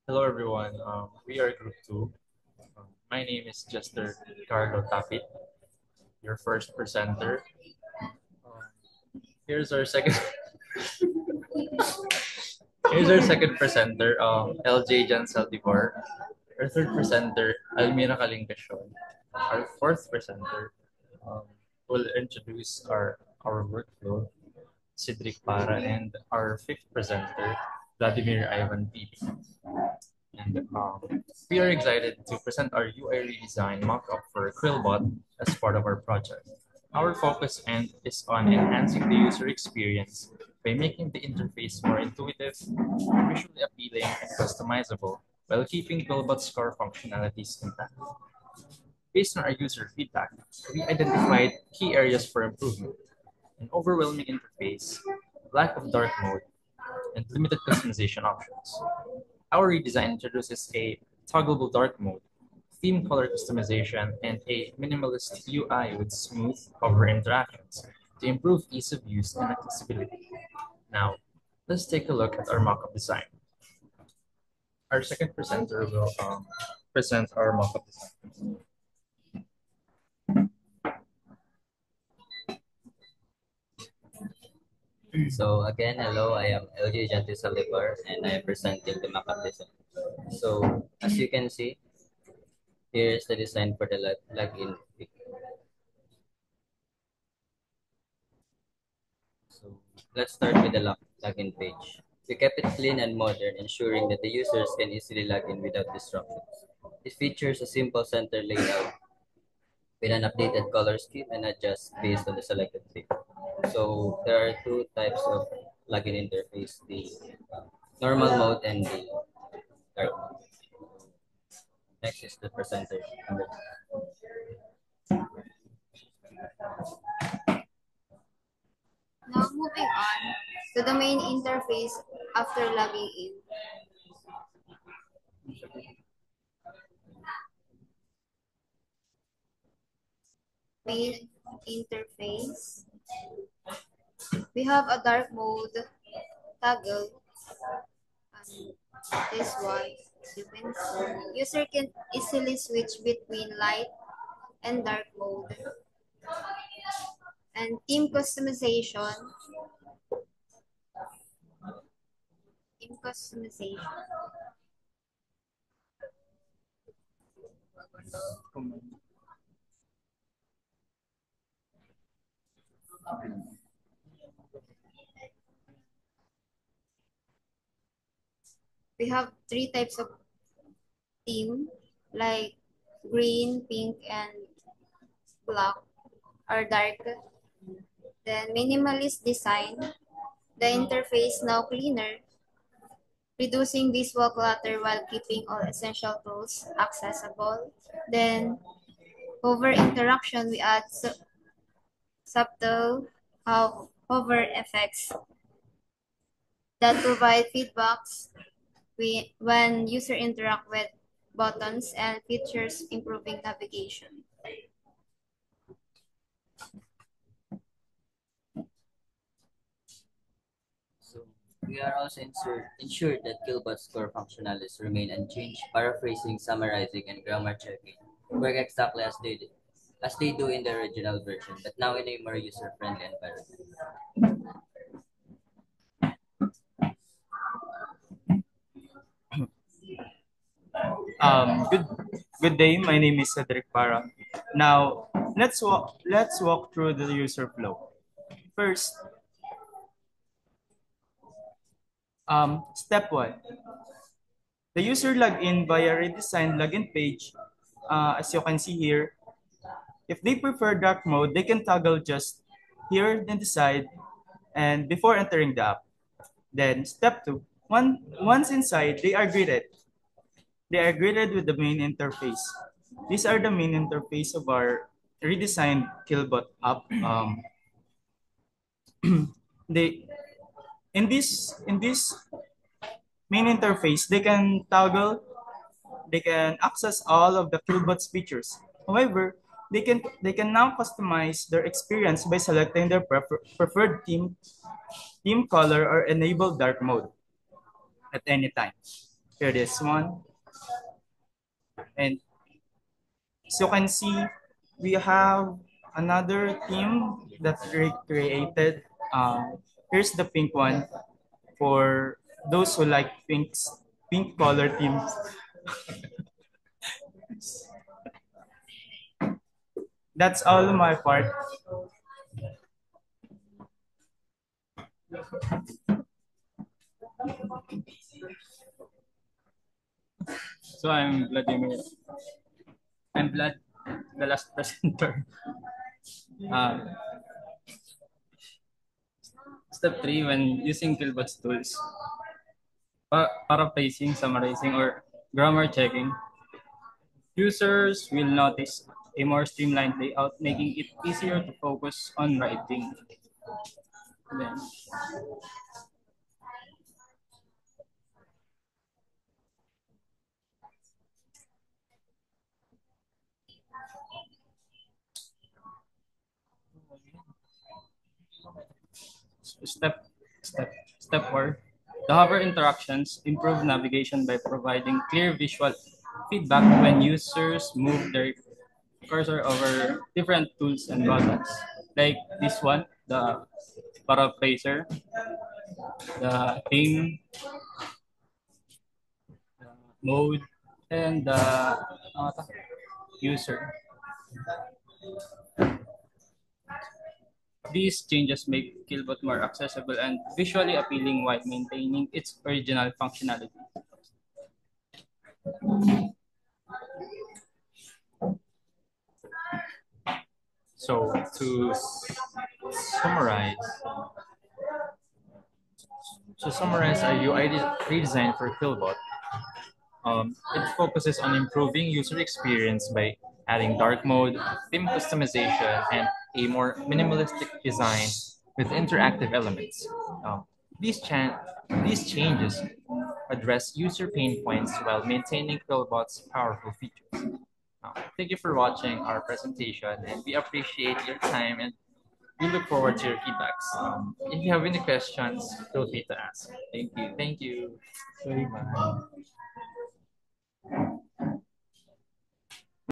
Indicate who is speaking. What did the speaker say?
Speaker 1: Hello, everyone. We are Group 2. My name is Jester Carlo Tapit, your first presenter. Here's our second. Here's our second presenter, LJ Jan Saldivar. Our third presenter, Almira Kalingasyon. Our fourth presenter um, will introduce our workflow, Cedric Para, and our fifth presenter, Vladimir Ivan PB. And we are excited to present our UI redesign mock-up for Quillbot as part of our project. Our focus is on enhancing the user experience by making the interface more intuitive, visually appealing, and customizable, while keeping Quillbot's core functionalities intact. Based on our user feedback, we identified key areas for improvement: an overwhelming interface, lack of dark mode, and limited customization options. Our redesign introduces a toggleable dark mode, theme color customization, and a minimalist UI with smooth hover interactions to improve ease of use and accessibility. Now, let's take a look at our mockup design. Our second presenter will present our mockup design.
Speaker 2: So again, hello, I am LJ Janti Salivar and I am presenting the Macap design. So as you can see, here is the design for the login. So let's start with the login page. We kept it clean and modern, ensuring that the users can easily log in without disruptions. It features a simple center layout with an updated color scheme and adjusts based on the selected theme. So there are two types of login interface, the normal mode and the dark mode. Next is the presenter.
Speaker 3: Now moving on to the main interface after logging in. Main interface. We have a dark mode toggle. And this one, you can see. User can easily switch between light and dark mode. And theme customization. Theme customization. We have three types of theme, like green, pink, and black, or dark. Then minimalist design, the interface now cleaner, reducing visual clutter while keeping all essential tools accessible. Then hover interaction, we add subtle hover effects that provide feedbacks when user interact with buttons and features improving navigation.
Speaker 2: So we are also ensured that Killbot's core functionalities remain unchanged. Paraphrasing, summarizing, and grammar checking work exactly as they do in the original version, but now in a more user-friendly environment.
Speaker 4: Good day. My name is Cedric Para. Now, let's walk through the user flow. First, step one. The user log in via redesigned login page. As you can see here, if they prefer dark mode, they can toggle just here then decide and before entering the app. Then step two. Once inside, They are greeted with the main interface. These are the main interface of our redesigned Killbot app. They in this main interface, they can access all of the Killbot's features. However, they can now customize their experience by selecting their preferred theme color or enable dark mode at any time. Here this one. And as you can see, we have another theme that we created. Here's the pink one for those who like pink color themes. That's all my part.
Speaker 5: So I'm Vladimir. I'm Vlad, the last presenter. Uh, Step 3, when using Killbot's tools, paraphrasing, summarizing, or grammar checking, users will notice a more streamlined layout, making it easier to focus on writing. Then, step step 4, the hover interactions improve navigation by providing clear visual feedback when users move their cursor over different tools and buttons. Like this one, the paraphraser, the aim, the mode, and the user. These changes make Killbot more accessible and visually appealing while maintaining its original functionality.
Speaker 1: So summarize, summarize our UI redesign for Killbot. It focuses on improving user experience by adding dark mode, theme customization, and a more minimalistic design with interactive elements. Um, these, chan- these changes address user pain points while maintaining Quillbot's powerful features. Thank you for watching our presentation, and we appreciate your time and we look forward to your feedbacks. If you have any questions, feel free to ask. Thank you. Thank you. Bye.